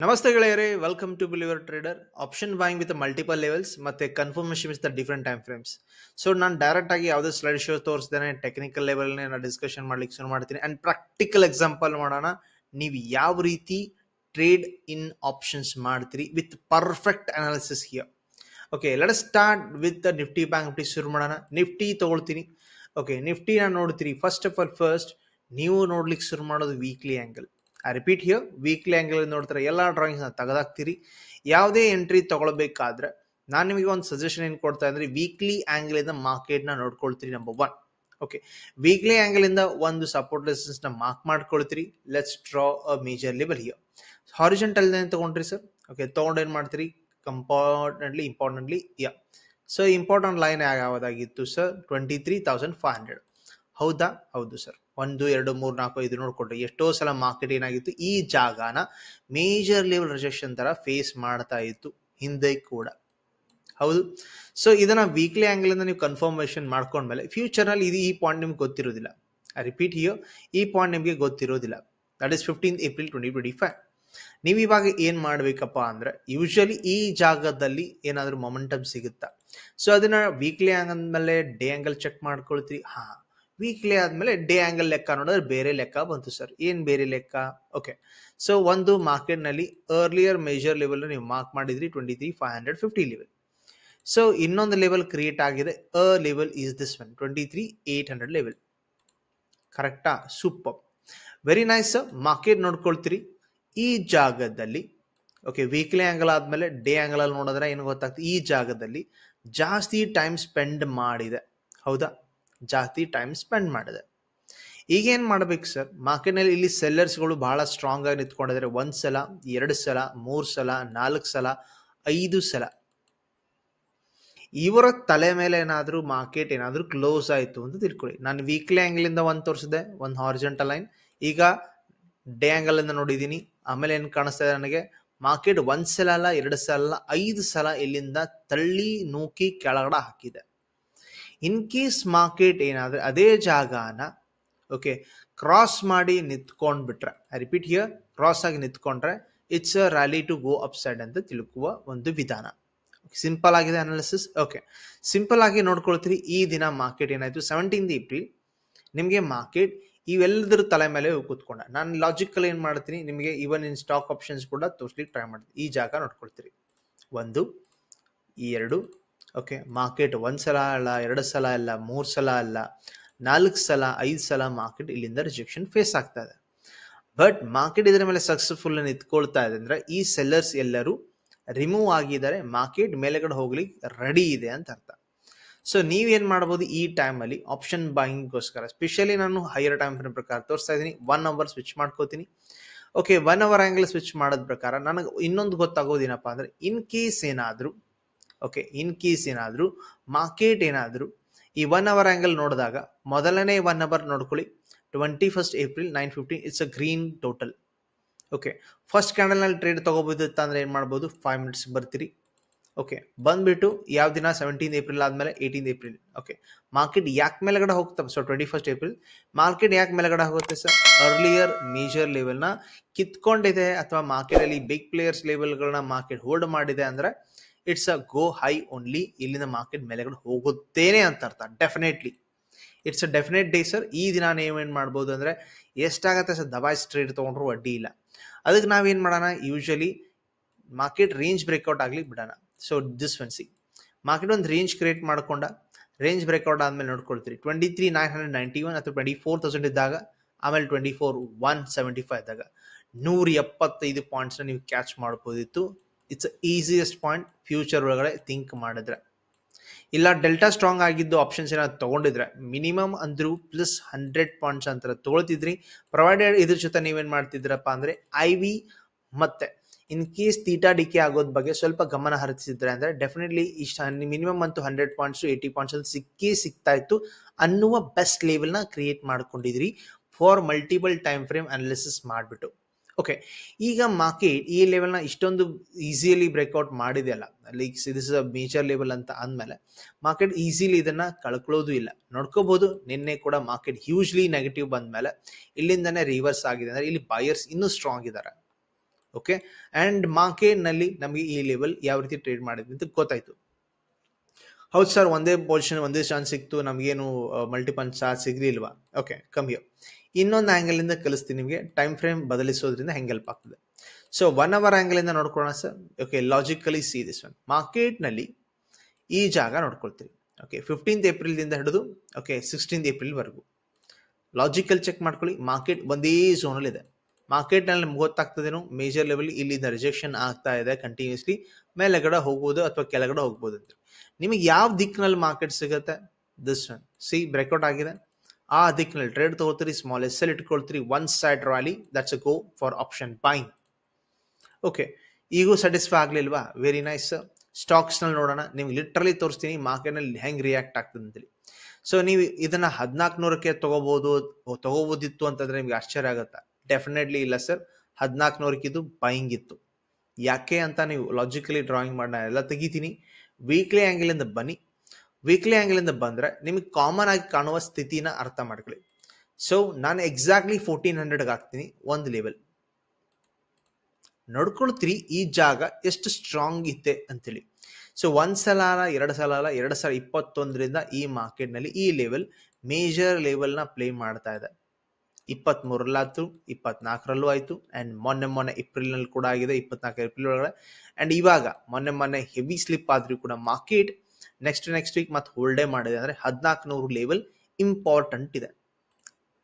ನಮಸ್ತೆ ಗೆಳೆಯರೇ, welcome to believer trader. Option buying with multiple levels ಮತ್ತೆ confirmation with the different time frames. So ನಾನು direct ಆಗಿ ಯಾವುದೇ ಸ್ಲೈಡ್ ಶೋ ತೋರಿಸ್ದೇನೆ ಟೆಕ್ನಿಕಲ್ ಲೆವೆಲ್ ನಾನು ಡಿಸ್ಕಷನ್ ಮಾಡ್ಲಿಕ್ಕೆ ಶುರು ಮಾಡ್ತೀನಿ ಅಂಡ್ ಪ್ರಾಕ್ಟಿಕಲ್ ಎಕ್ಸಾಂಪಲ್ ಮಾಡೋಣ. ನೀವು ಯಾವ ರೀತಿ ಟ್ರೇಡ್ ಇನ್ ಆಪ್ಷನ್ಸ್ ಮಾಡ್ತೀರಿ with perfect analysis here. Okay, let us start with the Nifty bank Nifty ಶುರು ಮಾಡೋಣ. ನಿಫ್ಟಿ ತಗೊಳ್ತೀನಿ. ಓಕೆ, ನಿಫ್ಟಿನ ನೋಡ್ತೀರಿ. ಫಸ್ಟ್ ನೀವು ನೋಡ್ಲಿಕ್ಕೆ ಶುರು ಮಾಡೋದು weekly angle. I repeat here, weekly angle ನೋಡ್ತಾರೆ ಎಲ್ಲ ಡ್ರಾಯಿಂಗ್ಸ್ ತೆಗೆದಾಕ್ತೀರಿ. ಯಾವುದೇ ಎಂಟ್ರಿ ತಗೊಳ್ಬೇಕಾದ್ರೆ ನಾನು ನಿಮಗೆ ಒಂದು ಸಜೆಷನ್ ಏನು ಕೊಡ್ತಾ ಇದ್ರೆ ವೀಕ್ಲಿ ಆಂಗಲ್ ಇಂದ ಮಾರ್ಕೆಟ್ ನ ನೋಡ್ಕೊಳ್ತೀರಿ. ನಂಬರ್ 1. ಓಕೆ, ವೀಕ್ಲಿ ಆಂಗಲ್ ಇಂದ ಒಂದು ಸಪೋರ್ಟ್ ರೆಸಿಸ್ಟೆನ್ಸ್ ನ ಮಾರ್ಕ್ ಮಾಡ್ಕೊಳ್ತೀರಿ. Let's draw a major level here. Horizontal line ತಗೊಂಡ್ರಿ ಸರ್. ಓಕೆ, ತಗೊಂಡು ಏನ್ ಮಾಡ್ತೀರಿ? ಇಂಪಾರ್ಟೆಂಟ್ಲಿ ಸೊ ಇಂಪಾರ್ಟೆಂಟ್ ಲೈನ್ ಯಾವ್ದಾಗಿತ್ತು ಸರ್? 23,500. ಹೌದಾ? ಹೌದು ಸರ್. 1 2 3 4 5 ನೋಡ್ಕೊಂಡ್ರೆ ಎಷ್ಟೋ ಸಲ ಮಾರ್ಕೆಟ್ ಏನಾಗಿತ್ತು, ಈ ಜಾಗನ ಮೇಜರ್ ಲೆವೆಲ್ ರಿಜೆಕ್ಷನ್ ತರ ಫೇಸ್ ಮಾಡ್ತಾ ಇತ್ತು ಹಿಂದೆ ಕೂಡ. ಹೌದು. ಸೊ ಇದನ್ನ ವೀಕ್ಲಿ ಆಂಗಲ್ ಇಂದ ನೀವು ಕನ್ಫರ್ಮೇಶನ್ ಮಾಡ್ಕೊಂಡ್ಮೇಲೆ ಫ್ಯೂಚರ್ ನಲ್ಲಿ ಇದು ಈ ಪಾಯಿಂಟ್ ನಿಮ್ಗೆ ಗೊತ್ತಿರೋದಿಲ್ಲ. ಐ ರಿಪೀಟ್ ಹಿಯರ್, ಈ ಪಾಯಿಂಟ್ ನಿಮಗೆ ಗೊತ್ತಿರೋದಿಲ್ಲ. That is 15th April 2025. ನೀವು ಇವಾಗ ಏನ್ ಮಾಡ್ಬೇಕಪ್ಪ ಅಂದ್ರೆ ಯೂಶಲಿ ಈ ಜಾಗದಲ್ಲಿ ಏನಾದ್ರೂ ಮೊಮೆಂಟಮ್ ಸಿಗುತ್ತಾ, ಸೊ ಅದನ್ನ ವೀಕ್ಲಿ ಆಂಗಲ್ ಮೇಲೆ ಡೇ ಆಂಗಲ್ ಚೆಕ್ ಮಾಡ್ಕೊಳ್ತೀರಿ. ವೀಕ್ಲಿ ಆದ್ಮೇಲೆ ಡೇ ಆಂಗಲ್ ಲೆಕ್ಕ ನೋಡಿದ್ರೆ ಬೇರೆ ಲೆಕ್ಕ ಬಂತು ಸರ್. ಏನ್ ಬೇರೆ ಲೆಕ್ಕ? ಓಕೆ, ಸೊ ಒಂದು ಮಾರ್ಕೆಟ್ ನಲ್ಲಿ ಅರ್ಲಿಯರ್ ಮೇಜರ್ ಲೆವೆಲ್ ನೀವು ಮಾರ್ಕ್ ಮಾಡಿದ್ರಿ 23,550 ಲೆವೆಲ್. ಸೊ ಇನ್ನೊಂದು ಲೆವೆಲ್ ಕ್ರಿಯೇಟ್ ಆಗಿದೆ. A level is this one 23,800 level. ಕರೆಕ್ಟಾ? Super, very nice. ಮಾರ್ಕೆಟ್ ನೋಡ್ಕೊಳ್ತೀರಿ ಈ ಜಾಗದಲ್ಲಿ. ಓಕೆ, ವೀಕ್ಲಿ ಆಂಗಲ್ ಆದ್ಮೇಲೆ ಡೇ ಆಂಗಲ್ ಅಲ್ಲಿ ನೋಡಿದ್ರೆ ಏನು ಗೊತ್ತಾಗ್ತದೆ? ಈ ಜಾಗದಲ್ಲಿ ಜಾಸ್ತಿ ಟೈಮ್ ಸ್ಪೆಂಡ್ ಮಾಡಿದೆ. ಹೌದಾ? ಜಾಸ್ತಿ ಟೈಮ್ ಸ್ಪೆಂಡ್ ಮಾಡಿದೆ. ಈಗ ಏನ್ ಮಾಡ್ಬೇಕು ಸರ್? ಮಾರ್ಕೆಟ್ ನಲ್ಲಿ ಇಲ್ಲಿ ಸೆಲ್ಲರ್ಸ್ಗಳು ಬಹಳ ಸ್ಟ್ರಾಂಗ್ ಆಗಿ ನಿಂತ್ಕೊಂಡಿದ್ದಾರೆ. 1 ಸಲ, 2 ಸಲ, 3 ಸಲ, 4 ಸಲ, 5 ಸಲ. ಇವರ ತಲೆ ಮೇಲೆ ಏನಾದ್ರೂ ಮಾರ್ಕೆಟ್ ಏನಾದ್ರೂ ಕ್ಲೋಸ್ ಆಯ್ತು ಅಂತ ತಿಳ್ಕೊಳ್ಳಿ. ನಾನು ವೀಕ್ಲಿ ಆಂಗಲ್ ಇಂದ ಒಂದು ತೋರಿಸಿದೆ, ಒಂದು ಹಾರಿಜಾಂಟಲ್ ಲೈನ್. ಈಗ ಡೇ ಆಂಗಲ್ ಇಂದ ನೋಡಿದೀನಿ. ಆಮೇಲೆ ಏನ್ ಕಾಣಿಸ್ತಾ ಇದೆ ನನಗೆ? ಮಾರ್ಕೆಟ್ 1 ಸಲ ಅಲ್ಲ, 2 ಸಲ ಅಲ್ಲ, 5 ಸಲ ಇಲ್ಲಿಂದ ತಳ್ಳಿ ನೂಕಿ ಕೆಳಗಡೆ ಹಾಕಿದೆ. ಇನ್ ಕೇಸ್ ಮಾರ್ಕೆಟ್ ಏನಾದ್ರೆ ಅದೇ ಜಾಗನ ಓಕೆ ಕ್ರಾಸ್ ಮಾಡಿ ನಿಂತ್ಕೊಂಡ್ಬಿಟ್ರೆ, ಐ ರಿಪೀಟ್ ಹಿಯರ್, ಕ್ರಾಸ್ ಆಗಿ ನಿಂತ್ಕೊಂಡ್ರೆ it's a rally to go upside ಅಂತ ತಿಳ್ಕುವ ಒಂದು ವಿಧಾನ. ಸಿಂಪಲ್ ಆಗಿದೆ ಅನಾಲಿಸಿಸ್. ಓಕೆ, ಸಿಂಪಲ್ ಆಗಿ ನೋಡ್ಕೊಳ್ತೀರಿ. ಈ ದಿನ ಮಾರ್ಕೆಟ್ ಏನಾಯ್ತು? 17th April ನಿಮಗೆ ಮಾರ್ಕೆಟ್ ಇವೆಲ್ಲದ್ರ ತಲೆ ಮೇಲೆ ಕೂತ್ಕೊಂಡ. ನಾನು ಲಾಜಿಕಲ್ ಏನ್ ಮಾಡ್ತೀನಿ ನಿಮಗೆ ಇವನ್ ಇನ್ ಸ್ಟಾಕ್ ಆಪ್ಷನ್ಸ್ ಕೂಡ ತೋರಿಸ್ಲಿಕ್ಕೆ ಟ್ರೈ ಮಾಡ್ತೀನಿ. ಈ ಜಾಗ ನೋಡ್ಕೊಳ್ತೀರಿ. 1 2. ಓಕೆ, ಮಾರ್ಕೆಟ್ 1 ಸಲ ಅಲ್ಲ, 2 ಸಲ ಅಲ್ಲ, 3 ಸಲ ಅಲ್ಲ, 4 ಸಲ, 5 ಸಲ ಮಾರ್ಕೆಟ್ ಇಲ್ಲಿಂದ ರಿಜೆಕ್ಷನ್ ಫೇಸ್ ಆಗ್ತಾ ಇದೆ. ಬಟ್ ಮಾರ್ಕೆಟ್ ಇದರ ಮೇಲೆ ಸಕ್ಸಸ್ಫುಲ್ ನಿಂತ್ಕೊಳ್ತಾ ಇದೆ ಅಂದ್ರೆ ಈ ಸೆಲ್ಲರ್ಸ್ ಎಲ್ಲರೂ ರಿಮೂವ್ ಆಗಿದ್ದಾರೆ. ಮಾರ್ಕೆಟ್ ಮೇಲೆಗಡೆ ಹೋಗ್ಲಿಕ್ಕೆ ರೆಡಿ ಇದೆ ಅಂತ ಅರ್ಥ. ಸೊ ನೀವೇನ್ ಮಾಡಬಹುದು ಈ ಟೈಮ್ ಅಲ್ಲಿ ಆಪ್ಷನ್ ಬಾಯಿಂಗ್ಗೋಸ್ಕರ, ಸ್ಪೆಷಲಿ ನಾನು ಹೈಯರ್ ಟೈಮ್ ಫ್ರೇಮ್ ಪ್ರಕಾರ ತೋರಿಸ್ತಾ ಇದ್ದೀನಿ. 1 ಅವರ್ ಸ್ವಿಚ್ ಮಾಡ್ಕೋತೀನಿ. ಓಕೆ, 1 ಅವರ್ ಆಂಗಲ್ ಸ್ವಿಚ್ ಮಾಡೋದ್ ಪ್ರಕಾರ ನನಗೆ ಇನ್ನೊಂದು ಗೊತ್ತಾಗೋದೇನಪ್ಪಾ ಅಂದ್ರೆ ಇನ್ ಕೇಸ್ ಏನಾದ್ರೂ ಮಾರ್ಕೆಟ್ ಏನಾದ್ರೂ ಈ 1 ಅವರ್ ಆಂಗಲ್ ನೋಡಿದಾಗ ಮೊದಲನೇ 1 ಅವರ್ ನೋಡ್ಕೊಳ್ಳಿ. 21st April 9:15 it's a green total. Okay, first candle ನಲ್ಲಿ ಟ್ರೇಡ್ ತಗೋಬಹುದು ಅಂದ್ರೆ ಏನ್ ಮಾಡ್ಬೋದು? 5 ಮಿನಿಟ್ಸ್ ಬರ್ತೀರಿ. ಓಕೆ, ಬಂದ್ಬಿಟ್ಟು ಯಾವ ದಿನ? 17th April ಆದ್ಮೇಲೆ 18th April. ಓಕೆ, ಮಾರ್ಕೆಟ್ ಯಾಕೆ ಮೇಲ್ಗಡೆ ಹೋಗ್ತವೆ? ಸೊ 21st April ಮಾರ್ಕೆಟ್ ಯಾಕೆ ಮೇಲ್ಗಡೆ ಹೋಗುತ್ತೆ ಸರ್? ಅರ್ಲಿಯರ್ ಮೇಜರ್ ಲೆವೆಲ್ ನ ಕಿತ್ಕೊಂಡಿದೆ ಅಥವಾ ಮಾರ್ಕೆಟ್ ಅಲ್ಲಿ ಬಿಗ್ ಪ್ಲೇಯರ್ಸ್ ಲೆವೆಲ್ಗಳನ್ನ ಮಾರ್ಕೆಟ್ ಹೋಲ್ಡ್ ಮಾಡಿದೆ ಅಂದ್ರೆ it's a go high only. ಇಲ್ಲಿಂದ ಮಾರ್ಕೆಟ್ ಮೇಲೆಗಡೆ ಹೋಗುತ್ತೇನೆ ಅಂತ ಅರ್ಥ. Definitely it's a definite day sir. ಈ ದಿನ ನೀವೇನ್ ಮಾಡ್ಬೋದು ಅಂದ್ರೆ ಎಷ್ಟಾಗತ್ತೆ ಸರ್ ದಬಾಯಿಸ್ ಟ್ರೇಡ್ ತಗೊಂಡ್ರು ಅಡ್ಡಿ ಇಲ್ಲ. ಅದಕ್ಕೆ ನಾವೇನ್ ಮಾಡೋಣ? ಯೂಶಲಿ ಮಾರ್ಕೆಟ್ ರೇಂಜ್ ಬ್ರೇಕ್ಔಟ್ ಆಗ್ಲಿ ಬಿಡೋಣ. So this one C market ಒಂದು ರೇಂಜ್ ಕ್ರಿಯೇಟ್ ಮಾಡ್ಕೊಂಡ. ರೇಂಜ್ ಬ್ರೇಕ್ಔಟ್ ಆದ್ಮೇಲೆ ನೋಡ್ಕೊಳ್ತೀರಿ 23,991 ಅಥವಾ 24,000 ಇದ್ದಾಗ, ಆಮೇಲೆ 24,175 ಇದ್ದಾಗ 175 ಪಾಯಿಂಟ್ಸ್ ನೀವು ಕ್ಯಾಚ್ ಮಾಡ್ಬೋದಿತ್ತು. ಇಟ್ಸ್ ಈಸಿಯೆಸ್ಟ್ ಪಾಯಿಂಟ್ ಫ್ಯೂಚರ್ ಒಳಗಡೆ ಥಿಂಕ್ ಮಾಡಿದ್ರೆ. ಇಲ್ಲ ಡೆಲ್ಟಾ ಸ್ಟ್ರಾಂಗ್ ಆಗಿದ್ದು ಆಪ್ಷನ್ಸ್ ಏನಾದ್ರು ತಗೊಂಡಿದ್ರೆ ಮಿನಿಮಮ್ ಅಂದ್ರೂ ಪ್ಲಸ್ 100 ಪಾಯಿಂಟ್ಸ್ ಅಂತ ತಗೊಳ್ತಿದ್ರಿ. ಪ್ರೊವೈಡೆಡ್ ಇದ್ರ ಜೊತೆ ನೀವೇನ್ ಮಾಡ್ತಿದ್ರಪ್ಪ ಅಂದ್ರೆ IV ಮತ್ತೆ ಇನ್ ಕೇಸ್ ತೀಟಾ ಡಿಕೆ ಆಗೋದ್ ಬಗ್ಗೆ ಸ್ವಲ್ಪ ಗಮನ ಹರಿಸಿದ್ರೆ ಅಂದ್ರೆ ಡೆಫಿನೆಟ್ಲಿ ಇಷ್ಟ ಮಿನಿಮಮ್ ಅಂತೂ 100 ಪಾಯಿಂಟ್ಸ್ 80 ಪಾಯಿಂಟ್ಸ್ ಅಂತ ಸಿಗ್ತಾ ಇತ್ತು ಅನ್ನುವ ಬೆಸ್ಟ್ ಲೆವೆಲ್ ನ ಕ್ರಿಯೇಟ್ ಮಾಡ್ಕೊಂಡಿದ್ರಿ for multiple time frame analysis ಮಾಡ್ಬಿಟ್ಟು. ಓಕೆ, ಈಗ ಮಾರ್ಕೆಟ್ ಈ ಲೆವೆಲ್ ನ ಇಷ್ಟೊಂದು ಈಸಿಯಲ್ಲಿ ಬ್ರೇಕ್ಔಟ್ ಮಾಡಿದೆಯಲ್ಲ, like this is a major level ಅಂತ ಅಂದ್ಮೇಲೆ ಮಾರ್ಕೆಟ್ ಈಸಿಲಿ ಇದನ್ನ ಕಳ್ಕೊಳ್ಳೋದು ಇಲ್ಲ. ನೋಡ್ಕೋಬಹುದು ನಿನ್ನೆ ಕೂಡ ಮಾರ್ಕೆಟ್ ಹ್ಯೂಜ್ಲಿ ನೆಗೆಟಿವ್ ಬಂದ್ಮೇಲೆ ಇಲ್ಲಿಂದಾನೆ ರಿವರ್ಸ್ ಆಗಿದೆ ಅಂದ್ರೆ ಇಲ್ಲಿ ಬಯರ್ಸ್ ಇನ್ನೂ ಸ್ಟ್ರಾಂಗ್ ಇದ್ದಾರೆ. ಓಕೆ, ಅಂಡ್ ಮಾರ್ಕೆಟ್ನಲ್ಲಿ ನಮಗೆ ಈ ಲೆವೆಲ್ ಯಾವ ರೀತಿ ಟ್ರೇಡ್ ಮಾಡಿದ್ವಿ ಅಂತ ಗೊತ್ತಾಯ್ತು. ಹೌದು ಸರ್, ಒಂದೇ ಪೊಸಿಷನ್ ಒಂದೇ ಚಾನ್ಸ್ ಸಿಕ್ತು, ನಮಗೇನು ಮಲ್ಟಿಪಲ್ ಚಾನ್ಸ್ ಸಿಗ್ಲಿಲ್ವಾ? ಓಕೆ, ಕಮ್ಮಿ. ಇನ್ನೊಂದು ಆಂಗಲ್ ಇಂದ ಕಲಿಸ್ತೀನಿ ನಿಮಗೆ, ಟೈಮ್ ಫ್ರೇಮ್ ಬದಲಿಸೋದ್ರಿಂದ ಹೆಂಗೆ ಹೆಲ್ಪ್ ಆಗ್ತದೆ. ಸೊ 1 hour ಆಂಗಲ್ ಇಂದ ನೋಡ್ಕೊಳ್ಳೋಣ sir. Okay, logically see this one. ಮಾರ್ಕೆಟ್ನಲ್ಲಿ ಈ ಜಾಗ ನೋಡ್ಕೊಳ್ತೀವಿ. ಓಕೆ, 15th ಏಪ್ರಿಲ್ದಿಂದ ಹಿಡಿದು ಓಕೆ 16th ಏಪ್ರಿಲ್ವರೆಗೂ ಲಾಜಿಕಲ್ ಚೆಕ್ ಮಾಡ್ಕೊಳ್ಳಿ. ಮಾರ್ಕೆಟ್ ಒಂದೇ ಝೋನಲ್ಲಿ ಇದೆ. ಮಾರ್ಕೆಟ್ನಲ್ಲಿ ನಮ್ಗೆ ಗೊತ್ತಾಗ್ತದೇನು, ಮೇಜರ್ ಲೆವೆಲ್ ಇಲ್ಲಿಂದ ರಿಜೆಕ್ಷನ್ ಆಗ್ತಾ ಇದೆ ಕಂಟಿನ್ಯೂಸ್ಲಿ, ಮೇಲೆಗಡೆ ಹೋಗ್ಬೋದು ಅಥವಾ ಕೆಳಗಡೆ ಹೋಗ್ಬೋದು ಅಂತ. ನಿಮಗೆ ಯಾವ ದಿಕ್ಕಿನಲ್ಲಿ ಮಾರ್ಕೆಟ್ ಸಿಗುತ್ತೆ? This one. ಸಿ, ಬ್ರೇಕ್ಔಟ್ ಆಗಿದೆ, ಆ ದಿಕ್ಕಿನಲ್ಲಿ ಟ್ರೇಡ್ ತಗೋತೀರಿ, ಸ್ಮಾಲ್ ಎಸ್ ಎಲ್ ಇಟ್ಕೊಳ್ತೀರಿ, one side rally, that's a go for option buying. Okay, ಈಗೂ ಸ್ಯಾಟಿಸ್ಫೈ ಆಗ್ಲಿಲ್ವಾ? Very nice. ಸ್ಟಾಕ್ಸ್ ನಲ್ಲಿ ನೋಡೋಣ, ನಿಮ್ಗೆ ಲಿಟ್ರಲಿ ತೋರಿಸ್ತೀನಿ ಮಾರ್ಕೆಟ್ನಲ್ಲಿ ಹೆಂಗ್ ರಿಯಾಕ್ಟ್ ಆಗ್ತದೆ ಅಂತೇಳಿ. ಸೊ ನೀವು ಇದನ್ನ 1400ಕ್ಕೆ ತಗೋಬೋದಿತ್ತು ಅಂತಂದ್ರೆ ನಿಮ್ಗೆ ಆಶ್ಚರ್ಯ ಆಗುತ್ತಾ? ಡೆಫಿನೆಟ್ಲಿ ಇಲ್ಲ ಸರ್. 1400ಕ್ಕೆ ಇದು ಬೈಯಿಂಗ್ ಇತ್ತು. ಯಾಕೆ ಅಂತ ನೀವು ಲಾಜಿಕಲಿ ಡ್ರಾಯಿಂಗ್ ಮಾಡೋಣ ಎಲ್ಲ ತೆಗಿತೀನಿ. ವೀಕ್ಲಿ ಆಂಗಲ್ ಇಂದ ಬನ್ನಿ. ವೀಕ್ಲಿ ಆಂಗಲ್ ಇಂದ ಬಂದ್ರೆ ನಿಮಗೆ ಕಾಮನ್ ಆಗಿ ಕಾಣುವ ಸ್ಥಿತಿನ ಅರ್ಥ ಮಾಡ್ಕೊಳ್ಳಿ. ಸೊ ನಾನು ಎಕ್ಸಾಕ್ಟ್ಲಿ 1400ಗೆ ಹಾಕ್ತೀನಿ ಒಂದು ಲೆವೆಲ್. ನೋಡ್ಕೊಳ್ತೀರಿ ಈ ಜಾಗ ಎಷ್ಟು ಸ್ಟ್ರಾಂಗ್ ಇತ್ತೆ ಅಂತೇಳಿ. ಸೊ ಒಂದ್ಸಲ ಅಲ್ಲ, 2 ಸಲ ಅಲ್ಲ, 2021ರಿಂದ ಈ ಮಾರ್ಕೆಟ್ ನಲ್ಲಿ ಈ ಲೆವೆಲ್ ಮೇಜರ್ ಲೆವೆಲ್ ನ ಪ್ಲೇ ಮಾಡ್ತಾ ಇದೆ. 23ರಲ್ಲಾಯ್ತು, 24ರಲ್ಲೂ ಆಯ್ತು, ಅಂಡ್ ಮೊನ್ನೆ ಏಪ್ರಿಲ್ ನಲ್ಲಿ ಕೂಡ ಆಗಿದೆ, 24 ಏಪ್ರಿಲ್ ಒಳಗಡೆ. ಅಂಡ್ ಇವಾಗ ಮೊನ್ನೆ ಹೆವಿ ಸ್ಲಿಪ್ ಆದ್ರೂ ಕೂಡ ಮಾರ್ಕೆಟ್ ನೆಕ್ಸ್ಟ್ ವೀಕ್ ಮತ್ತೆ ಹೋಲ್ಡೇ ಮಾಡಿದೆ. ಅಂದ್ರೆ 1400 ಲೆವೆಲ್ ಇಂಪಾರ್ಟೆಂಟ್ ಇದೆ.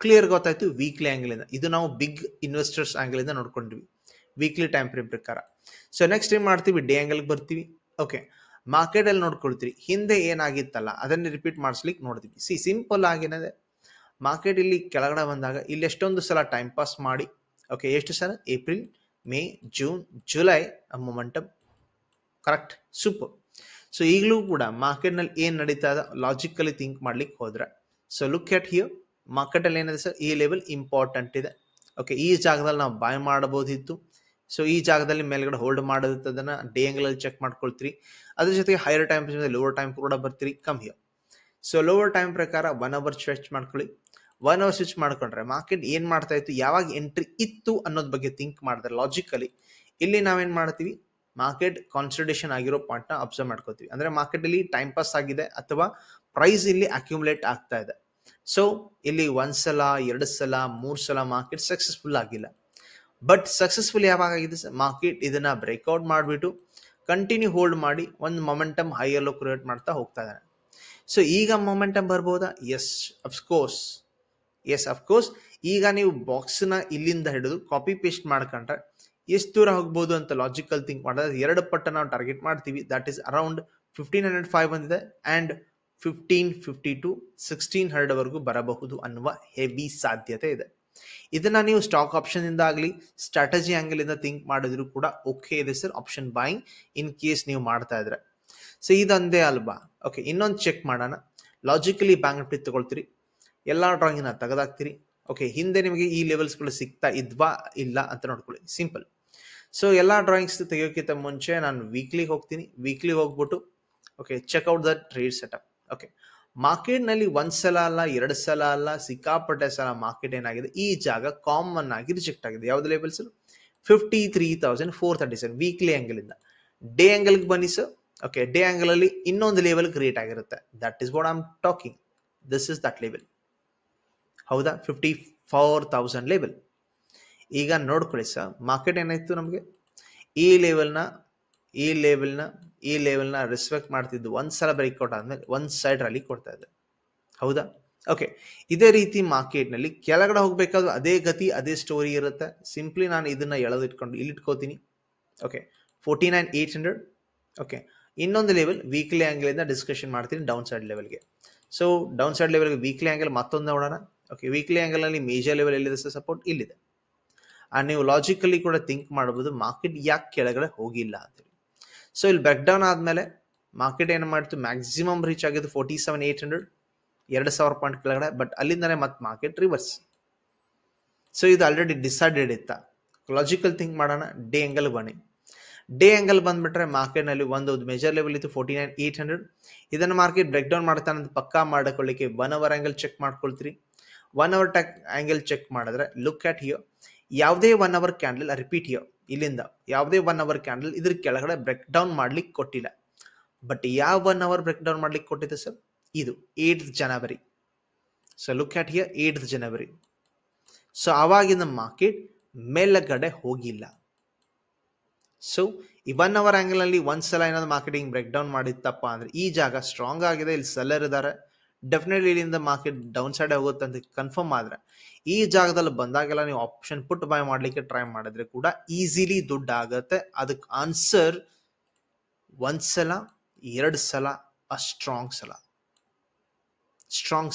ಕ್ಲಿಯರ್ ಗೊತ್ತಾಯ್ತು? ವೀಕ್ಲಿ ಆಂಗಲ್ ಇಂದ ಇದು ನಾವು ಬಿಗ್ ಇನ್ವೆಸ್ಟರ್ಸ್ ಆಂಗಲ್ ಇಂದ ನೋಡ್ಕೊಂಡ್ವಿ, ವೀಕ್ಲಿ ಟೈಮ್ ಫ್ರೇಮ್ ಪ್ರಕಾರ. ಸೊ ನೆಕ್ಸ್ಟ್ ಏನ್ ಮಾಡ್ತೀವಿ, ಡೇ ಆಂಗಲ್ ಬರ್ತೀವಿ. ಓಕೆ, ಮಾರ್ಕೆಟ್ ಅಲ್ಲಿ ನೋಡ್ಕೊಳ್ತೀರಿ ಹಿಂದೆ ಏನಾಗಿತ್ತಲ್ಲ ಅದನ್ನ ರಿಪೀಟ್ ಮಾಡಿಸ್ಲಿಕ್ಕೆ ನೋಡ್ತೀವಿ. ಸಿ, ಸಿಂಪಲ್ ಆಗಿನದೆ, ಮಾರ್ಕೆಟ್ ಇಲ್ಲಿ ಕೆಳಗಡೆ ಬಂದಾಗ ಇಲ್ಲಿ ಎಷ್ಟೊಂದು ಸಲ ಟೈಮ್ ಪಾಸ್ ಮಾಡಿ, ಓಕೆ ಎಷ್ಟು ಸಲ, April, May, June, July momentum correct, super. So ಈಗಲೂ ಕೂಡ ಮಾರ್ಕೆಟ್ ನಲ್ಲಿ ಏನ್ ನಡೀತಾ ಇದೆ ಲಾಜಿಕಲಿ ಥಿಂಕ್ ಮಾಡ್ಲಿಕ್ಕೆ ಹೋದ್ರೆ, so look at here, market ಅಲ್ಲಿ ಏನಿದೆ ಸರ್, ಈ ಲೆವೆಲ್ ಇಂಪಾರ್ಟೆಂಟ್ ಇದೆ. ಓಕೆ, ಈ ಜಾಗದಲ್ಲಿ ನಾವು ಬಾಯ್ ಮಾಡಬಹುದಿತ್ತು. ಸೊ ಈ ಜಾಗದಲ್ಲಿ ಮೇಲ್ಗಡೆ ಹೋಲ್ಡ್ ಮಾಡೋದನ್ನ ಡೇ ಆಂಗಲ್ ಅಲ್ಲಿ ಚೆಕ್ ಮಾಡ್ಕೊಳ್ತೀರಿ. ಅದ್ರ ಜೊತೆಗೆ ಹೈಯರ್ ಟೈಮ್ ಲೋವರ್ ಟೈಮ್ ಕೂಡ ಬರ್ತೀರಿ, come here. So lower time ಪ್ರಕಾರ 1 hour ಸ್ವಿಚ್ ಮಾಡ್ಕೊಳ್ಳಿ. 1 hour ಸ್ವಿಚ್ ಮಾಡ್ಕೊಂಡ್ರೆ ಮಾರ್ಕೆಟ್ ಏನ್ ಮಾಡ್ತಾ ಇತ್ತು, ಯಾವಾಗ ಎಂಟ್ರಿ ಇತ್ತು ಅನ್ನೋದ್ ಬಗ್ಗೆ ಥಿಂಕ್ ಮಾಡಿದ್ರೆ ಲಾಜಿಕಲಿ ಇಲ್ಲಿ ನಾವೇನ್ ಮಾಡ್ತೀವಿ, ಮಾರ್ಕೆಟ್ ಕಾನ್ಸಲ್ಟೇಷನ್ ಆಗಿರೋ ಪಾಯಿಂಟ್ ನ ಅಬ್ಸರ್ವ್ ಮಾಡ್ಕೋತೀವಿ. ಅಂದ್ರೆ ಮಾರ್ಕೆಟ್ ಅಲ್ಲಿ ಟೈಮ್ ಪಾಸ್ ಆಗಿದೆ ಅಥವಾ ಪ್ರೈಸ್ ಇಲ್ಲಿ ಅಕ್ಯುಮುಲೇಟ್ ಆಗ್ತಾ ಇದೆ. ಸೊ ಇಲ್ಲಿ 1 ಸಲ 2 ಸಲ 3 ಸಲ ಮಾರ್ಕೆಟ್ ಸಕ್ಸಸ್ಫುಲ್ ಆಗಿಲ್ಲ. ಬಟ್ ಸಕ್ಸಸ್ಫುಲ್ ಯಾವಾಗ ಆಗಿದೆ ಸರ್, ಮಾರ್ಕೆಟ್ ಇದನ್ನ ಬ್ರೇಕ್ಔಟ್ ಮಾಡಿಬಿಟ್ಟು ಕಂಟಿನ್ಯೂ ಹೋಲ್ಡ್ ಮಾಡಿ ಒಂದು ಮೊಮೆಂಟಮ್ ಹೈಯರ್ ಲೋ ಕ್ರಿಯೇಟ್ ಮಾಡ್ತಾ ಹೋಗ್ತಾ ಇದ್ದಾನೆ. ಸೊ ಈಗ ಮೊಮೆಂಟಮ್ ಬರ್ಬೋದಾ? Yes of course. ಈಗ ನೀವು ಬಾಕ್ಸ್ ನ ಇಲ್ಲಿಂದ ಹಿಡಿದು ಕಾಪಿ ಪೇಸ್ಟ್ ಮಾಡ್ಕೊಂಡ್ರೆ ಎಷ್ಟು ದೂರ ಹೋಗ್ಬೋದು ಅಂತ ಲಾಜಿಕಲ್ ಥಿಂಕ್ ಮಾಡಿದ್ರೆ 2 ಪಟ್ಟ ನಾವು ಟಾರ್ಗೆಟ್ ಮಾಡ್ತೀವಿ. ದಟ್ ಈಸ್ ಅರೌಂಡ್ 1505 ಬಂದಿದೆ ಅಂಡ್ 1552 1600 ವರೆಗೂ ಬರಬಹುದು ಅನ್ನುವ ಹೆವಿ ಸಾಧ್ಯತೆ ಇದೆ. ಇದನ್ನ ನೀವು ಸ್ಟಾಕ್ ಆಪ್ಷನ್ ಇಂದ ಆಗಲಿ ಸ್ಟ್ರಾಟಜಿ ಆಂಗಲ್ ಇಂದ ಥಿಂಕ್ ಮಾಡಿದ್ರು ಕೂಡ ಓಕೆ ಇದೆ sir, option buying in case ನೀವು ಮಾಡ್ತಾ ಇದ್ರೆ. ಸೊ ಇದಂದೇ ಅಲ್ವಾ? ಓಕೆ, ಇನ್ನೊಂದು ಚೆಕ್ ಮಾಡೋಣ. ಲಾಜಿಕಲಿ ಬ್ಯಾಂಕ್ ನಿಫ್ಟಿ ತಗೊಳ್ತೀರಿ, ಎಲ್ಲಾ ಡ್ರಾಯಿಂಗ್ ನ ತೆಗೆದಾಕ್ತಿರಿ. ಓಕೆ, ಹಿಂದೆ ನಿಮಗೆ ಈ ಲೆವೆಲ್ಸ್ ಗಳು ಸಿಗ್ತಾ ಇದ್ವಾ ಇಲ್ಲ ಅಂತ ನೋಡ್ಕೊಳ್ಳಿ, ಸಿಂಪಲ್. ಸೊ ಎಲ್ಲಾ ಡ್ರಾಯಿಂಗ್ಸ್ ತೆಗಿಯೋಕ್ಕಿಂತ ಮುಂಚೆ ನಾನು ವೀಕ್ಲಿ ಹೋಗ್ತೀನಿ. ವೀಕ್ಲಿ ಹೋಗ್ಬಿಟ್ಟು okay check out the trade setup. Okay, market ನಲ್ಲಿ 1 ಸಲ ಅಲ್ಲ 2 ಸಲ ಅಲ್ಲ, ಸಿಕ್ಕಾಪಟ್ಟೆ ಸಲ ಮಾರ್ಕೆಟ್ ಏನಾಗಿದೆ, ಈ ಜಾಗ ಕಾಮನ್ ಆಗಿ ರಿಜೆಕ್ಟ್ ಆಗಿದೆ. ಯಾವ್ದು ಲೆವೆಲ್ಸ್? 53,437 ವೀಕ್ಲಿ ಆಂಗಲ್ ಇಂದ. ಡೇ ಆಂಗಲ್ ಬನ್ನಿ ಸರ್. ಓಕೆ, ಡೇ ಆಂಗಲ್ ಅಲ್ಲಿ ಇನ್ನೊಂದು ಲೆವೆಲ್ ಕ್ರಿಯೇಟ್ ಆಗಿರುತ್ತೆ. That is what I am talking. This is that level. ಹೌದಾ? 54,000 ಲೆವೆಲ್. ಈಗ ನೋಡ್ಕೊಳ್ಳಿ ಸರ್, ಮಾರ್ಕೆಟ್ ಏನಾಯ್ತು, ನಮಗೆ ಈ ಲೆವೆಲ್ನ ರೆಸ್ಪೆಕ್ಟ್ ಮಾಡ್ತಿದ್ದು 1 ಸಲ ಬ್ರೇಕ್ಔಟ್ ಆದ್ಮೇಲೆ 1 ಸೈಡ್ ರ್ಯಾಲಿ ಕೊಡ್ತಾ ಇದೆ. ಹೌದಾ? ಓಕೆ, ಇದೇ ರೀತಿ ಮಾರ್ಕೆಟ್ ನಲ್ಲಿ ಕೆಳಗಡೆ ಹೋಗ್ಬೇಕಾದ್ರೂ ಅದೇ ಗತಿ ಅದೇ ಸ್ಟೋರಿ ಇರುತ್ತೆ. ಸಿಂಪ್ಲಿ ನಾನು ಇದನ್ನ ಎಳೆದಿಟ್ಕೊಂಡು ಇಲ್ಲಿ ಇಟ್ಕೋತೀನಿ. ಓಕೆ, 49,800. ಓಕೆ, ಇನ್ನೊಂದು ಲೆವೆಲ್ ವೀಕ್ಲಿ ಆಂಗಲ್ ಇಂದ ಡಿಸ್ಕಷನ್ ಮಾಡ್ತೀನಿ ಡೌನ್ ಸೈಡ್ ಲೆವೆಲ್ಗೆ. ಸೊ ಡೌನ್ ಸೈಡ್ ಲೆವೆಲ್ಗೆ ವೀಕ್ಲಿ ಆಂಗಲ್ ಮತ್ತೊಂದು ನೋಡೋಣ. ಓಕೆ, ವೀಕ್ಲಿ ಆಂಗಲ್ ನಲ್ಲಿ ಮೇಜರ್ ಲೆವೆಲ್ ಎಲ್ಲಿದೆ ಸರ್? ಸಪೋರ್ಟ್ ಇಲ್ಲಿದೆ. ನೀವು ಲಾಜಿಕಲಿ ಕೂಡ ಥಿಂಕ್ ಮಾಡಬಹುದು ಮಾರ್ಕೆಟ್ ಯಾಕೆ ಕೆಳಗಡೆ ಹೋಗಿಲ್ಲ ಅಂತೇಳಿ. ಸೊ ಇಲ್ಲಿ ಬ್ರೇಕ್ ಡೌನ್ ಆದ್ಮೇಲೆ ಮಾರ್ಕೆಟ್ ಏನು ಮಾಡ್ತು, ಮ್ಯಾಕ್ಸಿಮಮ್ ರೀಚ್ ಆಗಿದ್ದು 47,800, 2,000 ಪಾಯಿಂಟ್ ಕೆಳಗಡೆ. ಬಟ್ ಅಲ್ಲಿಂದನೇ ಮತ್ತೆ ಮಾರ್ಕೆಟ್ ರಿವರ್ಸ್. ಸೊ ಇದು ಆಲ್ರೆಡಿ ಡಿಸೈಡೆಡ್ ಇತ್ತ. ಲಾಜಿಕಲ್ ಥಿಂಕ್ ಮಾಡೋಣ. ಡೇ ಆಂಗಲ್ ಬನ್ನಿ. ಡೇ ಆಂಗಲ್ ಬಂದ್ಬಿಟ್ರೆ ಮಾರ್ಕೆಟ್ ನಲ್ಲಿ ಒಂದು ಮೇಜರ್ ಲೆವೆಲ್ ಇತ್ತು 49,800. ಇದನ್ನ ಮಾರ್ಕೆಟ್ ಬ್ರೇಕ್ ಡೌನ್ ಮಾಡ್ತಾನೆ ಅಂತ ಪಕ್ಕಾ ಮಾಡ್ಕೊಳ್ಳಿಕ್ಕೆ 1 hour ಆಂಗಲ್ ಚೆಕ್ ಮಾಡ್ಕೊಳ್ತೀರಿ. 1 hour ಆಂಗಲ್ ಚೆಕ್ ಮಾಡಿದ್ರೆ ಲುಕ್ ಅಟ್ ಹಿಯರ್, ಯಾವುದೇ 1 hour ಕ್ಯಾಂಡಲ್ ರಿಪೀಟ್ ಹಿಯರ್ ಇಲ್ಲಿಂದ ಯಾವುದೇ 1 ಅವರ್ ಕ್ಯಾಂಡಲ್ ಇದ್ರ ಕೆಳಗಡೆ ಬ್ರೇಕ್ ಡೌನ್ ಮಾಡ್ಲಿಕ್ಕೆ ಕೊಟ್ಟಿಲ್ಲ. ಬಟ್ ಯಾವ 1 ಅವರ್ ಬ್ರೇಕ್ ಡೌನ್ ಮಾಡ್ಲಿಕ್ಕೆ ಕೊಟ್ಟಿದೆ ಸರ್? ಇದು 8th January. So look at here 8th January. So ಆವಾಗಿನ ಮಾರ್ಕೆಟ್ ಮೇಲ್ಗಡೆ ಹೋಗಿಲ್ಲ. ಸೊ ಈ 1 ಅವರ್ ಆಂಗಲ್ ಅಲ್ಲಿ ಒಂದ್ಸಲ ಏನಾದ್ರು ಮಾರ್ಕೆಟಿಂಗ್ ಬ್ರೇಕ್ ಡೌನ್ ಮಾಡಿತ್ತಪ್ಪ ಅಂದ್ರೆ ಈ ಜಾಗ ಸ್ಟ್ರಾಂಗ್ ಆಗಿದೆ, ಇಲ್ಲಿ ಸೆಲ್ಲರ್ ಇದ್ದಾರೆ, ಡೆಫಿನೆಟ್ಲಿ ಇಲ್ಲಿಂದ ಮಾರ್ಕೆಟ್ ಡೌನ್ ಸೈಡ್ ಹೋಗುತ್ತೆ ಅಂತ ಕನ್ಫರ್ಮ್ ಆದ್ರೆ ಈ ಜಾಗದಲ್ಲಿ ಬಂದಾಗೆಲ್ಲ ನೀವು ಆಪ್ಷನ್ ಪುಟ್ ಬೈ ಮಾಡ್ಲಿಕ್ಕೆ ಟ್ರೈ ಮಾಡಿದ್ರೆ ಕೂಡ ಈಸಿಲಿ ದುಡ್ಡು ಆಗುತ್ತೆ. ಅದಕ್ಕೆ ಆನ್ಸರ್ ಒಂದ್ಸಲ, 2 ಸಲ, ಸ್ಟ್ರಾಂಗ್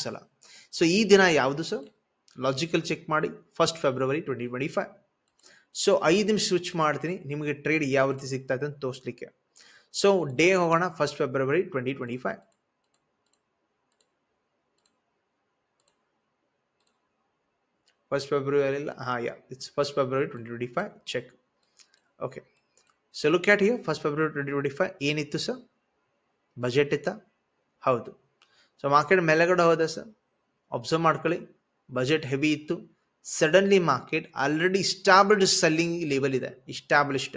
ಸಲ. ಸೊ ಈ ದಿನ ಯಾವುದು ಸರ್? ಲಾಜಿಕಲ್ ಚೆಕ್ ಮಾಡಿ, 1st ಫೆಬ್ರವರಿ 2025. ಸೊ 5 ನಿಮಿಷ ಸ್ವಿಚ್ ಮಾಡ್ತೀನಿ ನಿಮಗೆ ಟ್ರೇಡ್ ಯಾವ ರೀತಿ ಸಿಗ್ತಾ ಇದೆ ಅಂತ ತೋರಿಸ್ಲಿಕ್ಕೆ. ಸೊ ಡೇ ಹೋಗೋಣ, 1st ಫೆಬ್ರವರಿ 2025. ಫಸ್ಟ್ ಫೆಬ್ರವರಿ ಇಲ್ಲ, it's 1st February 2025. Check. Okay, so look at here 1st February 2025 ಏನಿತ್ತು ಸರ್? ಬಜೆಟ್ ಇತ್ತಾ? ಹೌದು. ಸೊ ಮಾರ್ಕೆಟ್ ಮೇಲೆಗಡೆ ಹೋದ ಸರ್, ಅಬ್ಸರ್ವ್ ಮಾಡ್ಕೊಳ್ಳಿ, ಬಜೆಟ್ ಹೆವಿ ಇತ್ತು. Suddenly market already established selling level ಇದೆ, ಇಸ್ಟಾಬ್ಲಿಷ್ಡ್.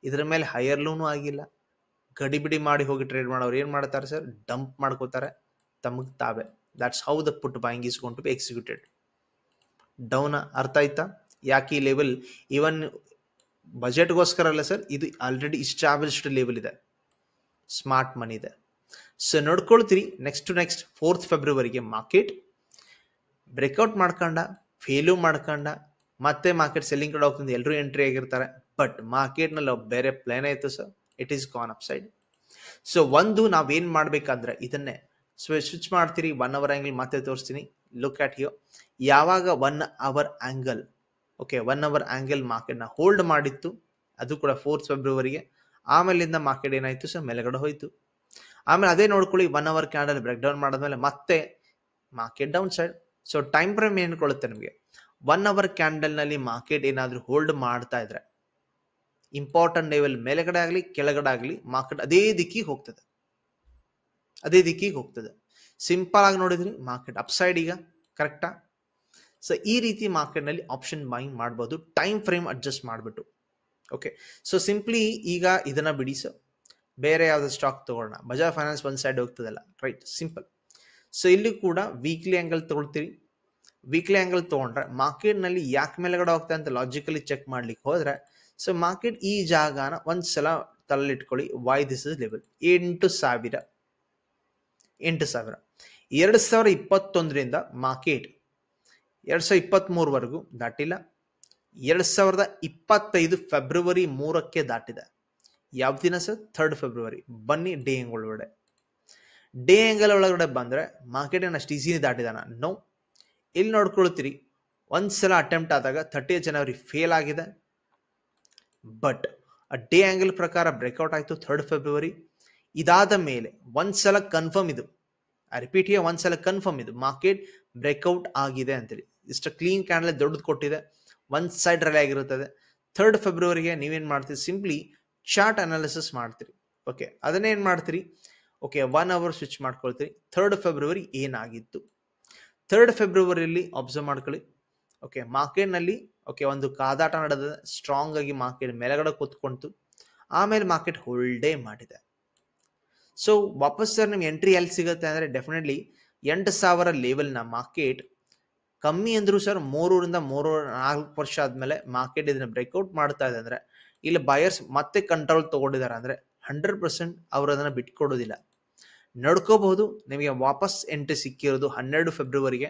ಇದರ ಮೇಲೆ ಹೈಯರ್ ಲೋನು ಆಗಿಲ್ಲ. ಗಡಿಬಿಡಿ ಮಾಡಿ ಹೋಗಿ ಟ್ರೇಡ್ ಮಾಡೋರು ಏನು ಮಾಡ್ತಾರೆ ಸರ್? ಡಂಪ್ ಮಾಡ್ಕೋತಾರೆ ತಮಗೆ ತಾವೇ. That's how the put buying is going to be executed. Down ಅರ್ಥ ಆಯ್ತಾ? ಯಾಕೆ ಈ ಲೆವೆಲ್ ಇವನ್ ಬಜೆಟ್ಗೋಸ್ಕರ ಅಲ್ಲ ಸರ್, ಇದು ಆಲ್ರೆಡಿ ಇಸ್ಟಾಬ್ಲಿಷ್ಡ್ ಲೆವೆಲ್ ಇದೆ, ಸ್ಮಾರ್ಟ್ ಮನಿ ಇದೆ. ಸೊ ನೋಡ್ಕೊಳ್ತೀರಿ ನೆಕ್ಸ್ಟ್ 4th ಫೆಬ್ರವರಿಗೆ ಮಾರ್ಕೆಟ್ ಬ್ರೇಕ್ಔಟ್ ಮಾಡ್ಕೊಂಡ, ಫೇಲು ಮಾಡ್ಕೊಂಡ, ಮತ್ತೆ ಮಾರ್ಕೆಟ್ ಸೆಲ್ಲಿಂಗ್ ಕಡೆ ಹೋಗ್ತದೆ, ಎಲ್ಲರೂ ಎಂಟ್ರಿ ಆಗಿರ್ತಾರೆ. ಬಟ್ ಮಾರ್ಕೆಟ್ನಲ್ಲಿ ಬೇರೆ ಪ್ಲಾನ್ ಆಯ್ತು sir, it is gone up side. So ಒಂದು ನಾವೇನ್ ಮಾಡ್ಬೇಕಂದ್ರೆ ಇದನ್ನೇ ಸ್ವಿಚ್ ಮಾಡ್ತೀರಿ, 1 ಅವರ್ ಆಂಗಲ್ ಮತ್ತೆ ತೋರಿಸ್ತೀನಿ. ಲುಕ್ ಅಟ್ ಹಿಯರ್, ಯಾವಾಗ 1 hour angle, okay 1 hour angle ಮಾರ್ಕೆಟ್ನ ಹೋಲ್ಡ್ ಮಾಡಿತ್ತು, ಅದು ಕೂಡ 4th ಫೆಬ್ರವರಿಗೆ. ಆಮೇಲಿಂದ ಮಾರ್ಕೆಟ್ ಏನಾಯ್ತು ಸರ್? ಮೇಲೆಗಡೆ ಹೋಯ್ತು. ಆಮೇಲೆ ಅದೇ ನೋಡ್ಕೊಳ್ಳಿ, 1 ಅವರ್ ಕ್ಯಾಂಡಲ್ ಬ್ರೇಕ್ ಡೌನ್ ಮಾಡಿದ್ಮೇಲೆ ಮತ್ತೆ market down side. So time frame ಏನ್ ಕೊಡುತ್ತೆ ನಿಮಗೆ? 1 ಅವರ್ ಕ್ಯಾಂಡಲ್ ನಲ್ಲಿ ಮಾರ್ಕೆಟ್ ಏನಾದ್ರೂ ಹೋಲ್ಡ್ ಮಾಡ್ತಾ ಇದ್ರೆ ಇಂಪಾರ್ಟೆಂಟ್ ಲೆವೆಲ್ ಮೇಲೆಗಡೆ ಆಗಲಿ ಕೆಳಗಡೆ ಆಗಲಿ ಮಾರ್ಕೆಟ್ ಅದೇ ದಿಕ್ಕಿಗೆ ಹೋಗ್ತದೆ. ಸಿಂಪಲ್ ಆಗಿ ನೋಡಿದ್ರಿ ಮಾರ್ಕೆಟ್ ಅಪ್ ಸೈಡ್ ಈಗ, ಕರೆಕ್ಟಾ? ಸೊ ಈ ರೀತಿ ಮಾರ್ಕೆಟ್ ನಲ್ಲಿ ಆಪ್ಷನ್ ಬೈಯಿಂಗ್ ಮಾಡಬಹುದು, ಟೈಮ್ ಫ್ರೇಮ್ ಅಡ್ಜಸ್ಟ್ ಮಾಡಿಬಿಟ್ಟು. ಓಕೆ, ಸೊ ಸಿಂಪ್ಲಿ ಈಗ ಇದನ್ನ ಬಿಡಿ ಸರ್, ಬೇರೆ ಯಾವ್ದು ಸ್ಟಾಕ್ ತಗೊಳ್ಳೋಣ. ಬಜಾಜ್ ಫೈನಾನ್ಸ್ ಒಂದ್ ಸೈಡ್ ಹೋಗ್ತದಲ್ಲ, ರೈಟ್? ಸಿಂಪಲ್. ಸೊ ಇಲ್ಲಿ ಕೂಡ ವೀಕ್ಲಿ ಆಂಗಲ್ ತಗೊಳ್ತೀರಿ. ವೀಕ್ಲಿ ಆಂಗಲ್ ತಗೊಂಡ್ರೆ ಮಾರ್ಕೆಟ್ ನಲ್ಲಿ ಯಾಕೆ ಮೇಲೆಗಡೆ ಹೋಗ್ತಾ ಅಂತ ಲಾಜಿಕಲಿ ಚೆಕ್ ಮಾಡ್ಲಿಕ್ಕೆ ಹೋದ್ರೆ, ಸೊ ಮಾರ್ಕೆಟ್ ಈ ಜಾಗನ ಒಂದ್ಸಲ ತಲೆಲಿಟ್ಕೊಳ್ಳಿ. Why this is level 8,000. 2021ರಿಂದ ಮಾರ್ಕೆಟ್ 2023ವರೆಗೂ ದಾಟಿಲ್ಲ. 2025 ಫೆಬ್ರವರಿ 3ಕ್ಕೆ ದಾಟಿದೆ. ಯಾವ ದಿನ ಸರ್? 3rd February. ಬನ್ನಿ ಡೇ ಆಂಗಲ್ ಒಳಗಡೆ. ಡೇ ಆಂಗಲ್ ಒಳಗಡೆ ಬಂದ್ರೆ ಮಾರ್ಕೆಟ್ ಅಷ್ಟು ಈಸಿನಿ ದಾಟಿದಾನ? ನೋ. ಇಲ್ಲಿ ನೋಡ್ಕೊಳ್ತೀರಿ, ಒಂದ್ಸಲ ಅಟೆಂಪ್ಟ್ ಆದಾಗ 30th ಜನವರಿ ಫೇಲ್ ಆಗಿದೆ. ಬಟ್ ಡೇ ಆಂಗಲ್ ಪ್ರಕಾರ ಬ್ರೇಕ್ಔಟ್ ಆಯ್ತು 3rd ಫೆಬ್ರವರಿ. ಇದಾದ ಮೇಲೆ ಒಂದ್ಸಲ ಕನ್ಫರ್ಮ್ ಇದು, ರಿಪೀಟ್ ಹಿಯರ್, ಒಂದ್ಸಲ ಕನ್ಫರ್ಮ್ ಇದು ಮಾರ್ಕೆಟ್ ಬ್ರೇಕ್ಔಟ್ ಆಗಿದೆ ಅಂತೇಳಿ. ಇಷ್ಟು ಕ್ಲೀನ್ ಕ್ಯಾಂಡಲ್ ದೊಡ್ಡದು ಕೊಟ್ಟಿದೆ, ಒಂದ್ ಸೈಡ್ ರೈಲ್ ಆಗಿರುತ್ತದೆ. 3rd ಫೆಬ್ರವರಿಗೆ ನೀವೇನ್ ಮಾಡ್ತೀರಿ? ಸಿಂಪ್ಲಿ ಚಾರ್ಟ್ ಅನಾಲಿಸಿಸ್ ಮಾಡ್ತೀರಿ. ಓಕೆ, ಅದನ್ನೇ ಏನ್ ಮಾಡ್ತೀರಿ? ಓಕೆ, 1 ಅವರ್ ಸ್ವಿಚ್ ಮಾಡ್ಕೊಳ್ತೀರಿ. 3rd ಫೆಬ್ರವರಿ ಏನಾಗಿತ್ತು? 3rd ಫೆಬ್ರವರಿಯಲ್ಲಿ ಅಬ್ಸರ್ವ್ ಮಾಡ್ಕೊಳ್ಳಿ. ಓಕೆ, ಮಾರ್ಕೆಟ್ ನಲ್ಲಿ ಓಕೆ ಒಂದು ಕಾದಾಟ ನಡೆದ, ಸ್ಟ್ರಾಂಗ್ ಆಗಿ ಮಾರ್ಕೆಟ್ ಮೇಲೆಗಡೆ ಕೂತ್ಕೊಂತು. ಆಮೇಲೆ ಮಾರ್ಕೆಟ್ ಹೋಲ್ಡೇ ಮಾಡಿದೆ. ಸೊ ವಾಪಸ್ ಸರ್ ನಿಮ್ಗೆ ಎಂಟ್ರಿ ಎಲ್ಲಿ ಸಿಗುತ್ತೆ ಅಂದ್ರೆ ಡೆಫಿನೆಟ್ಲಿ 8,000 ಲೆವೆಲ್ನ ಮಾರ್ಕೆಟ್ ಕಮ್ಮಿ ಅಂದ್ರು ಸರ್ 3-4 ವರ್ಷ ಆದ್ಮೇಲೆ ಮಾರ್ಕೆಟ್ ಇದನ್ನ ಬ್ರೇಕ್ಔಟ್ ಮಾಡ್ತಾ ಇದೆ ಅಂದ್ರೆ ಇಲ್ಲಿ ಬಯರ್ಸ್ ಮತ್ತೆ ಕಂಟ್ರೋಲ್ ತಗೊಂಡಿದ್ದಾರೆ ಅಂದ್ರೆ 100% ಅವರು ಅದನ್ನ ಬಿಟ್ಕೊಡೋದಿಲ್ಲ. ನಡ್ಕೋಬಹುದು. ನಿಮಗೆ ವಾಪಸ್ ಎಂಟ್ರಿ ಸಿಕ್ಕಿರೋದು 12 ಫೆಬ್ರವರಿಗೆ.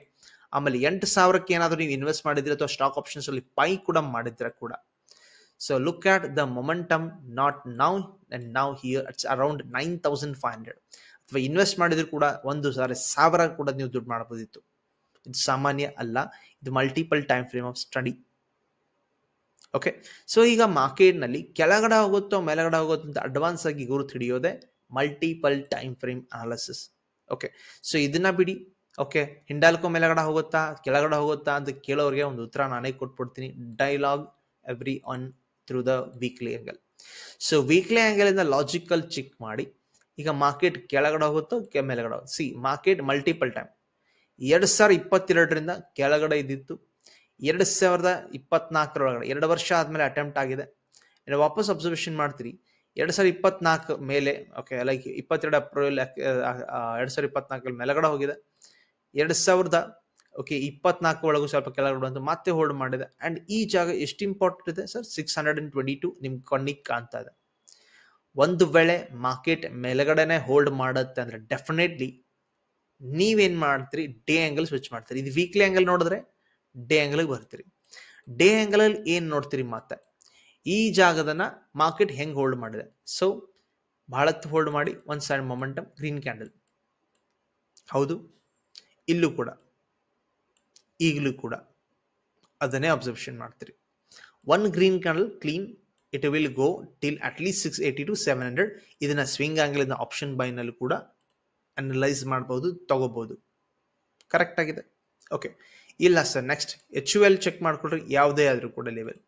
ಆಮೇಲೆ 8,000ಕ್ಕೆ ಏನಾದರೂ ನೀವು ಇನ್ವೆಸ್ಟ್ ಮಾಡಿದ್ರೆ ಅಥವಾ ಸ್ಟಾಕ್ ಆಪ್ಷನ್ಸ್ ಅಲ್ಲಿ ಬೈ ಕೂಡ ಮಾಡಿದ್ರೆ ಕೂಡ. So look at the momentum, not now and now here it's around 9,500. ಅಥವಾ ಇನ್ವೆಸ್ಟ್ ಮಾಡಿದ್ರು ಕೂಡ 1,000 ಕೂಡ ನೀವು ದುಡ್ಡು ಮಾಡಬಹುದಿತ್ತು. ಇದು ಸಾಮಾನ್ಯ ಅಲ್ಲ, ಇದು multiple time frame of study. Okay, so ಈಗ ಮಾರ್ಕೆಟ್ ನಲ್ಲಿ ಕೆಳಗಡೆ ಹೋಗುತ್ತೋ ಮೇಲೆಗಡೆ ಹೋಗುತ್ತೋ ಅಂತ ಅಡ್ವಾನ್ಸ್ ಆಗಿ ಗುರುತು ಹಿಡಿಯೋದೆ multiple time frame analysis. Okay, so ಇದನ್ನ ಬಿಡಿ. ಓಕೆ, ಹಿಂಡಾಲ್ಕೋ ಮೇಲೆಗಡೆ ಹೋಗುತ್ತಾ ಕೆಳಗಡೆ ಹೋಗುತ್ತಾ ಅಂತ ಕೇಳೋರಿಗೆ ಒಂದು ಉತ್ತರ ನಾನೇ ಕೊಟ್ಬಿಡ್ತೀನಿ. Dialog every on through the weekly angle. So weekly angle ಇಂದ ಲಾಜಿಕಲ್ ಚೆಕ್ ಮಾಡಿ ಈಗ ಮಾರ್ಕೆಟ್ ಕೆಳಗಡೆ ಹೋಗುತ್ತೋ ಮೇಲೆಗಡೆ ಹೋಗುತ್ತೆ. ಸಿ ಮಾರ್ಕೆಟ್ ಮಲ್ಟಿಪಲ್ ಟೈಮ್ 2022ರಿಂದ ಕೆಳಗಡೆ ಇದ್ದಿತ್ತು. 2024 2 ವರ್ಷ ಆದ್ಮೇಲೆ ಅಟೆಂಪ್ಟ್ ಆಗಿದೆ. ವಾಪಸ್ ಅಬ್ಸರ್ವೇಷನ್ ಮಾಡ್ತೀರಿ 2024 ಮೇಲೆ, ಓಕೆ, ಲೈಕ್ 22 ಏಪ್ರಿಲ್ 2024 ಮೇಲಗಡೆ ಹೋಗಿದೆ. 2000 ಓಕೆ 24 ಒಳಗೂ ಸ್ವಲ್ಪ ಕೆಳಗಡೆ ಬಂತು, ಮತ್ತೆ ಹೋಲ್ಡ್ ಮಾಡಿದೆ. ಅಂಡ್ ಈ ಜಾಗ ಎಷ್ಟು ಇಂಪಾರ್ಟೆಂಟ್ ಇದೆ ಸರ್? 622 ನಿಮ್ ಕಣ್ಣಿಗೆ ಕಾಣ್ತಾ ಇದೆ. ಒಂದು ವೇಳೆ ಮಾರ್ಕೆಟ್ ಮೇಲ್ಗಡೆನೆ ಹೋಲ್ಡ್ ಮಾಡುತ್ತೆ ಅಂದ್ರೆ ಡೆಫಿನೆಟ್ಲಿ ನೀವೇನ್ ಮಾಡ್ತೀರಿ, ಡೇ ಆಂಗಲ್ ಸ್ವಿಚ್ ಮಾಡ್ತೀರಿ. ಇದು ವೀಕ್ಲಿ ಆಂಗಲ್ ನೋಡಿದ್ರೆ ಡೇ ಆಂಗಲ್ ಬರ್ತೀರಿ. ಡೇ ಆಂಗಲ್ ಅಲ್ಲಿ ಏನ್ ನೋಡ್ತೀರಿ, ಮತ್ತೆ ಈ ಜಾಗದನ್ನ ಮಾರ್ಕೆಟ್ ಹೆಂಗ್ ಹೋಲ್ಡ್ ಮಾಡಿದೆ. ಸೊ ಬಹಳತ್ತು ಹೋಲ್ಡ್ ಮಾಡಿ ಒಂದ್ ಸೈಡ್ ಮೊಮೆಂಟಮ್ ಗ್ರೀನ್ ಕ್ಯಾಂಡಲ್. ಹೌದು, ಇಲ್ಲೂ ಕೂಡ ಈಗಲೂ ಕೂಡ ಅದನ್ನೇ ಅಬ್ಸರ್ವೇಷನ್ ಮಾಡ್ತೀರಿ. One green candle clean, it will go till at least 680 to 700. ಇದನ್ನ ಸ್ವಿಂಗ್ ಆಂಗಲ್ ಇಂದ ಆಪ್ಷನ್ ಬೈ ನಲ್ಲಿ ಕೂಡ ಅನಲೈಸ್ ಮಾಡಬಹುದು, ತಗೋಬಹುದು. ಕರೆಕ್ಟ್ ಆಗಿದೆ. ಓಕೆ, ಇಲ್ಲ ಸರ್ ನೆಕ್ಸ್ಟ್ HUL ಚೆಕ್ ಮಾಡ್ಕೊಳ್ರಿ, ಯಾವುದೇ ಆದ್ರೂ ಕೂಡ ಲೆವೆಲ್.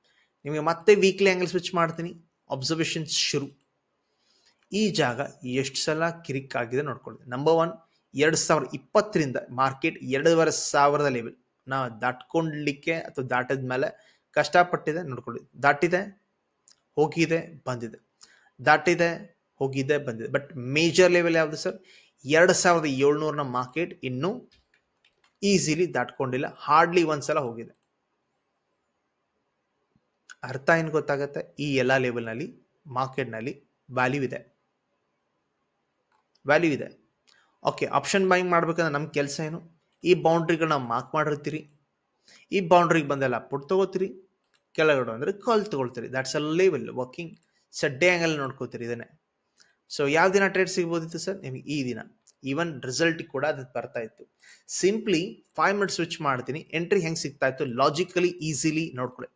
ನಿಮಗೆ ಮತ್ತೆ ವೀಕ್ಲಿ ಆಂಗಲ್ ಸ್ವಿಚ್ ಮಾಡ್ತೀನಿ. ಅಬ್ಸರ್ವೇಷನ್ ಶುರು. ಈ ಜಾಗ ಎಷ್ಟು ಸಲ ಕಿರಿಕ್ ಆಗಿದೆ ನೋಡ್ಕೊಳ್ಳಿ. ನಂಬರ್ 1, 2020ರಿಂದ ಮಾರ್ಕೆಟ್ 2500 ಲೆವೆಲ್ ನಾ ದಾಟ್ಕೊಂಡ್ಲಿಕ್ಕೆ ಅಥವಾ ದಾಟದ ಮೇಲೆ ಕಷ್ಟಪಟ್ಟಿದೆ ನೋಡ್ಕೊಳ್ಳಿ. ದಾಟಿದೆ, ಹೋಗಿದೆ, ಬಂದಿದೆ, ದಾಟಿದೆ, ಹೋಗಿದೆ, ಬಂದಿದೆ. ಬಟ್ ಮೇಜರ್ ಲೆವೆಲ್ ಯಾವುದು ಸರ್? 2700 ಮಾರ್ಕೆಟ್ ಇನ್ನೂ ಈಸಿಲಿ ದಾಟ್ಕೊಂಡಿಲ್ಲ. ಹಾರ್ಡ್ಲಿ ಒಂದ್ಸಲ ಹೋಗಿದೆ. ಅರ್ಥ ಏನು ಗೊತ್ತಾಗತ್ತೆ? ಈ ಎಲ್ಲ ಲೆವೆಲ್ ನಲ್ಲಿ ಮಾರ್ಕೆಟ್ ನಲ್ಲಿ ವ್ಯಾಲ್ಯೂ ಇದೆ, ವ್ಯಾಲ್ಯೂ ಇದೆ. ಓಕೆ, ಆಪ್ಷನ್ ಬೈಯಿಂಗ್ ಮಾಡ್ಬೇಕಂದ್ರೆ ನಮ್ ಕೆಲಸ ಏನು? ಈ ಬೌಂಡ್ರಿಗಳನ್ನ ಮಾರ್ಕ್ ಮಾಡಿರ್ತೀರಿ. ಈ ಬೌಂಡ್ರಿಗೆ ಬಂದೆಲ್ಲ ಪುಟ್ ತಗೋತೀರಿ, ಕೆಳಗಡೆ ಅಂದ್ರೆ ಕಾಲ್ ತಗೊಳ್ತೀರಿ. That's a level working. Sir day angle ನೋಡ್ಕೋತೀರಿ ಇದನ್ನೇ. ಸೊ ಯಾವ ದಿನ ಟ್ರೇಡ್ ಸಿಗ್ಬೋದಿತ್ತು ಸರ್ ನಿಮಗೆ? ಈ ದಿನ. ಈವನ್ ರಿಸಲ್ಟ್ ಕೂಡ ಅದು ಬರ್ತಾ ಇತ್ತು. ಸಿಂಪ್ಲಿ 5 ಮಿನಿಟ್ಸ್ ಸ್ವಿಚ್ ಮಾಡ್ತೀನಿ, ಎಂಟ್ರಿ ಹೆಂಗ್ ಸಿಗ್ತಾ ಇತ್ತು ಲಾಜಿಕಲಿ ಈಸಿಲಿ ನೋಡ್ಕೊಳ್ಳಿ.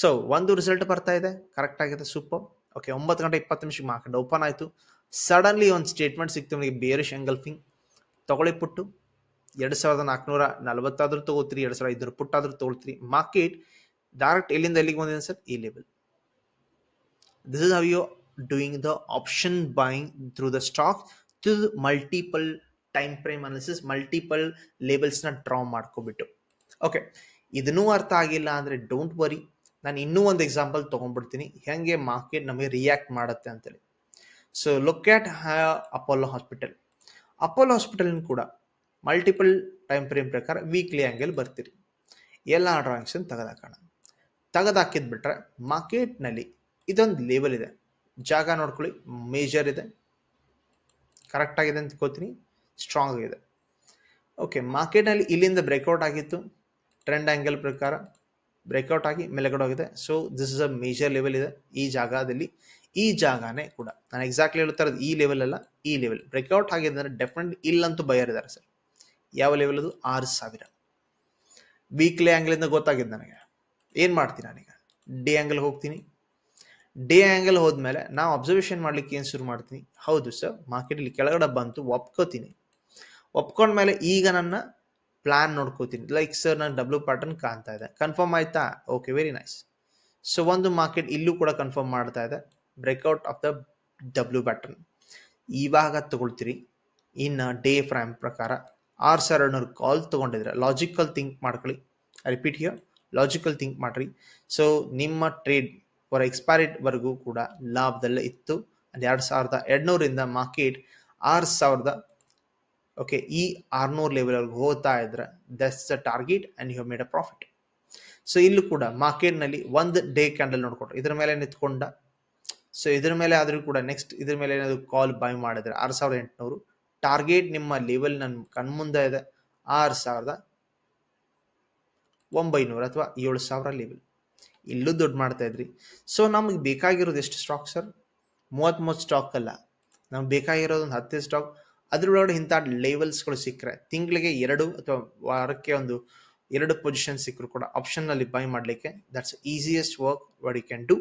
ಸೊ ಒಂದು ರಿಸಲ್ಟ್ ಬರ್ತಾ ಇದೆ, ಕರೆಕ್ಟ್ ಆಗಿದೆ, ಸೂಪರ್. ಓಕೆ, 9:20 ಮಾರ್ಕೆಟ್ ಓಪನ್ ಆಯ್ತು. ಸಡನ್ಲಿ ಒಂದು ಸ್ಟೇಟ್ಮೆಂಟ್ ಸಿಕ್ತು ನಿಮಗೆ, ಬೇರಿಶ್ ಎಂಗಲ್ಫಿಂಗ್. ತಗೊಳ್ಳಿ ಪುಟ್ಟು. 2440 ಆದ್ರೂ ತಗೋತೀರಿ, 2500 ಪುಟ್ ಆದ್ರೂ ತಗೊಳ್ತೀರಿ. ಮಾರ್ಕೆಟ್ ಡೈರೆಕ್ಟ್ ಎಲ್ಲಿಂದ ಎಲ್ಲಿಗೆ ಬಂದಿದೆ ಸರ್? ಈ level. This is how you doing the option buying through the stock to multiple time frame analysis, multiple levels ನ ಡ್ರಾ ಮಾಡ್ಕೊಬಿಟ್ಟು. ಓಕೆ, ಇದನ್ನೂ ಅರ್ಥ ಆಗಿಲ್ಲ ಅಂದ್ರೆ ಡೋಂಟ್ ವರಿ, ನಾನು ಇನ್ನೂ ಒಂದು ಎಕ್ಸಾಂಪಲ್ ತಗೊಂಡ್ಬಿಡ್ತೀನಿ ಹೆಂಗೆ ಮಾರ್ಕೆಟ್ ನಮಗೆ ರಿಯಾಕ್ಟ್ ಮಾಡುತ್ತೆ ಅಂತೇಳಿ. So look at Apollo hospital. Apollo hospital ಕೂಡ ಮಲ್ಟಿಪಲ್ ಟೈಮ್ ಫ್ರೇಮ್ ಪ್ರಕಾರ ವೀಕ್ಲಿ ಆಂಗಲ್ ಬರ್ತೀರಿ. ಎಲ್ಲ ಡ್ರಾಯಿಂಗ್ಸ್ ತೆಗೆದಾಕೋಣ. ತೆಗೆದಾಕಿದ್ಬಿಟ್ರೆ ಮಾರ್ಕೆಟ್ನಲ್ಲಿ ಇದೊಂದು ಲೆವೆಲ್ ಇದೆ, ಜಾಗ ನೋಡ್ಕೊಳ್ಳಿ, ಮೇಜರ್ ಇದೆ, ಕರೆಕ್ಟ್ ಆಗಿದೆ ಅಂತ ತಿಳ್ಕೊತೀನಿ, ಸ್ಟ್ರಾಂಗ್ ಆಗಿದೆ. ಓಕೆ, ಮಾರ್ಕೆಟ್ನಲ್ಲಿ ಇಲ್ಲಿಂದ ಬ್ರೇಕ್ಔಟ್ ಆಗಿತ್ತು, ಟ್ರೆಂಡ್ ಆಂಗಲ್ ಪ್ರಕಾರ ಬ್ರೇಕ್ಔಟ್ ಆಗಿ ಮೇಲೆಗಡೆ ಹೋಗಿದೆ. So this is a major level ಇದೆ ಈ ಜಾಗದಲ್ಲಿ. ಈ ಜಾಗನೇ ಕೂಡ ನಾನು ಎಕ್ಸಾಕ್ಟ್ಲಿ ಹೇಳ್ತಾ ಇರೋದು ಈ ಲೆವೆಲ್ ಅಲ್ಲ, ಈ ಲೆವೆಲ್ ಬ್ರೇಕ್ಔಟ್ ಆಗಿದೆ ಅಂದ್ರೆ ಡೆಫಿನೆಟ್ ಇಲ್ಲಂತೂ ಬಯರ್ ಇದ್ದಾರೆ ಸರ್. ಯಾವ ಲೆವೆಲ್ ಅದು? 6000. ವೀಕ್ಲಿ ಆಂಗಲ್ ಇಂದ ಗೊತ್ತಾಗಿದೆ ನನಗೆ. ಏನ್ ಮಾಡ್ತೀನಿ ನಾನೀಗ? ಡೇ ಆಂಗಲ್ ಹೋಗ್ತೀನಿ. ಡೇ ಆಂಗಲ್ ಹೋದ್ಮೇಲೆ ನಾವು ಅಬ್ಸರ್ವೇಷನ್ ಮಾಡ್ಲಿಕ್ಕೆ ಏನ್ ಶುರು ಮಾಡ್ತೀನಿ? ಹೌದು ಸರ್, ಮಾರ್ಕೆಟ್ ಇಲ್ಲಿ ಕೆಳಗಡೆ ಬಂತು, ಒಪ್ಕೋತೀನಿ. ಒಪ್ಕೊಂಡ್ಮೇಲೆ ಈಗ ನನ್ನ ಪ್ಲಾನ್ ನೋಡ್ಕೋತೀನಿ. ಲೈಕ್ ಸರ್ ನಾನು ಡಬ್ಲ್ಯೂ ಪ್ಯಾಟರ್ನ್ ಕಾಣ್ತಾ ಇದೆ, ಕನ್ಫರ್ಮ್ ಆಯ್ತಾ? Okay, very nice. ಸೊ ಒಂದು ಮಾರ್ಕೆಟ್ ಇಲ್ಲೂ ಕೂಡ ಕನ್ಫರ್ಮ್ ಮಾಡ್ತಾ ಇದೆ, breakout of the W pattern. ಇವಾಗ ತಗೊಳ್ತೀರಿ. ಇನ್ನು ಡೇ ಫ್ರೇಮ್ ಪ್ರಕಾರ 6200 ಕಾಲ್ ತಗೊಂಡಿದ್ರೆ ಲಾಜಿಕಲ್ ಥಿಂಕ್ ಮಾಡ್ಕೊಳ್ಳಿ. ರಿಪೀಟ್ ಹಿಯರ್, ಲಾಜಿಕಲ್ ಥಿಂಕ್ ಮಾಡ್ರಿ. ಸೊ ನಿಮ್ಮ ಟ್ರೇಡ್ ಫಾರ್ ಎಕ್ಸ್ಪೈರಿ ವರೆಗೂ ಕೂಡ ಲಾಭದಲ್ಲೇ ಇತ್ತು. 2200 ಮಾರ್ಕೆಟ್ 6000, ಓಕೆ, ಈ 600 ಲೆವೆಲ್ ಹೋಗ್ತಾ ಇದ್ರೆ that's the target and you made a profit. So ಇಲ್ಲೂ ಕೂಡ ಮಾರ್ಕೆಟ್ ನಲ್ಲಿ ಒಂದು ಡೇ ಕ್ಯಾಂಡಲ್ ನೋಡ್ಕೊಟ್ರೆ ಇದ್ರ ಮೇಲೆ ನಿಂತ್ಕೊಂಡ. ಸೊ ಇದ್ರ ಮೇಲೆ ಆದ್ರೂ ಕೂಡ ನೆಕ್ಸ್ಟ್ ಇದ್ರ ಮೇಲೆ ಏನಾದ್ರು ಕಾಲ್ ಬೈ ಮಾಡಿದ್ರೆ 6800 ಟಾರ್ಗೆಟ್ ನಿಮ್ಮ ಲೆವೆಲ್ ನನ್ನ ಕಣ್ಮುಂದೆ ಇದೆ, 6900 ಅಥವಾ 7000 ಲೆವೆಲ್. ಇಲ್ಲೂ ದುಡ್ಡು ಮಾಡ್ತಾ ಇದ್ರಿ. ಸೊ ನಮಗೆ ಬೇಕಾಗಿರೋದು ಎಷ್ಟು ಸ್ಟಾಕ್ ಸರ್? 33 ಸ್ಟಾಕ್ ಅಲ್ಲ, ನಮ್ಗೆ ಬೇಕಾಗಿರೋದು ಒಂದು 10 ಸ್ಟಾಕ್. ಅದ್ರೊಳಗಡೆ ಇಂಥ ಲೆವೆಲ್ಸ್ಗಳು ಸಿಕ್ಕರೆ ತಿಂಗಳಿಗೆ 2 ಅಥವಾ ವಾರಕ್ಕೆ ಒಂದು 2 ಪೊಸಿಷನ್ ಸಿಕ್ಕರು ಕೂಡ ಆಪ್ಷನ್ ನಲ್ಲಿ ಬೈ ಮಾಡ್ಲಿಕ್ಕೆ that's easiest work what you can do.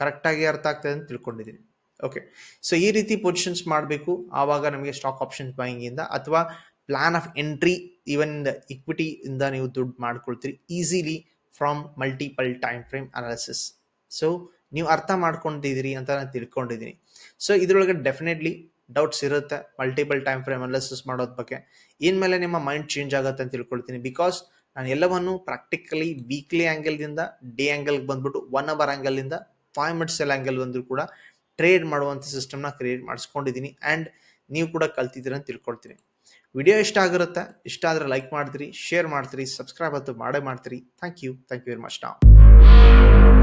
Correct ಆಗಿ ಅರ್ಥ ಆಗ್ತದೆ ಅಂತ ತಿಳ್ಕೊಂಡಿದ್ದೀನಿ. ಓಕೆ, ಸೊ ಈ ರೀತಿ ಪೊಸಿಷನ್ಸ್ ಮಾಡಬೇಕು. ಆವಾಗ ನಮಗೆ ಸ್ಟಾಕ್ ಆಪ್ಷನ್ಸ್ ಬೈಯಿಂಗ್ ಇಂದ ಅಥವಾ plan of entry even equity ಇಂದ ನೀವು ದುಡ್ಡು ಮಾಡ್ಕೊಳ್ತೀರಿ easily from multiple time frame analysis. So ನೀವು ಅರ್ಥ ಮಾಡ್ಕೊಂಡಿದ್ದೀರಿ ಅಂತ ನಾನು ತಿಳ್ಕೊಂಡಿದ್ದೀನಿ. ಸೊ ಇದ್ರೊಳಗೆ ಡೆಫಿನೆಟ್ಲಿ ಡೌಟ್ಸ್ ಇರುತ್ತೆ ಮಲ್ಟಿಪಲ್ ಟೈಮ್ ಫ್ರೇಮ್ ಅನಾಲಿಸಿಸ್ ಮಾಡೋದ್ ಬಗ್ಗೆ. ಇನ್ಮೇಲೆ ನಿಮ್ಮ ಮೈಂಡ್ ಚೇಂಜ್ ಆಗುತ್ತೆ ಅಂತ ತಿಳ್ಕೊಳ್ತೀನಿ. ಬಿಕಾಸ್ ನಾನು ಎಲ್ಲವನ್ನು ಪ್ರಾಕ್ಟಿಕಲಿ ವೀಕ್ಲಿ ಆ್ಯಂಗಲ್ದಿಂದ ಡೇ ಆ್ಯಂಗಲ್ಗೆ ಬಂದ್ಬಿಟ್ಟು 1 ಅವರ್ ಆ್ಯಂಗಲಿಂದ 5 ಮಿನಿಟ್ಸ್ ಸೆಲ್ ಆ್ಯಂಗಲ್ ಬಂದರೂ ಕೂಡ ಟ್ರೇಡ್ ಮಾಡುವಂಥ ಸಿಸ್ಟಮ್ನ ಕ್ರಿಯೇಟ್ ಮಾಡಿಸ್ಕೊಂಡಿದ್ದೀನಿ ಆ್ಯಂಡ್ ನೀವು ಕೂಡ ಕಲ್ತಿದ್ದೀರ ಅಂತ ತಿಳ್ಕೊಳ್ತೀನಿ. ವಿಡಿಯೋ ಇಷ್ಟ ಆಗಿರುತ್ತೆ, ಇಷ್ಟ ಆದರೆ ಲೈಕ್ ಮಾಡ್ತೀರಿ, ಶೇರ್ ಮಾಡ್ತೀರಿ, ಸಬ್ಸ್ಕ್ರೈಬ್ ಅಂತೂ ಮಾಡೇ ಮಾಡ್ತೀರಿ. Thank you very much. ನಾವು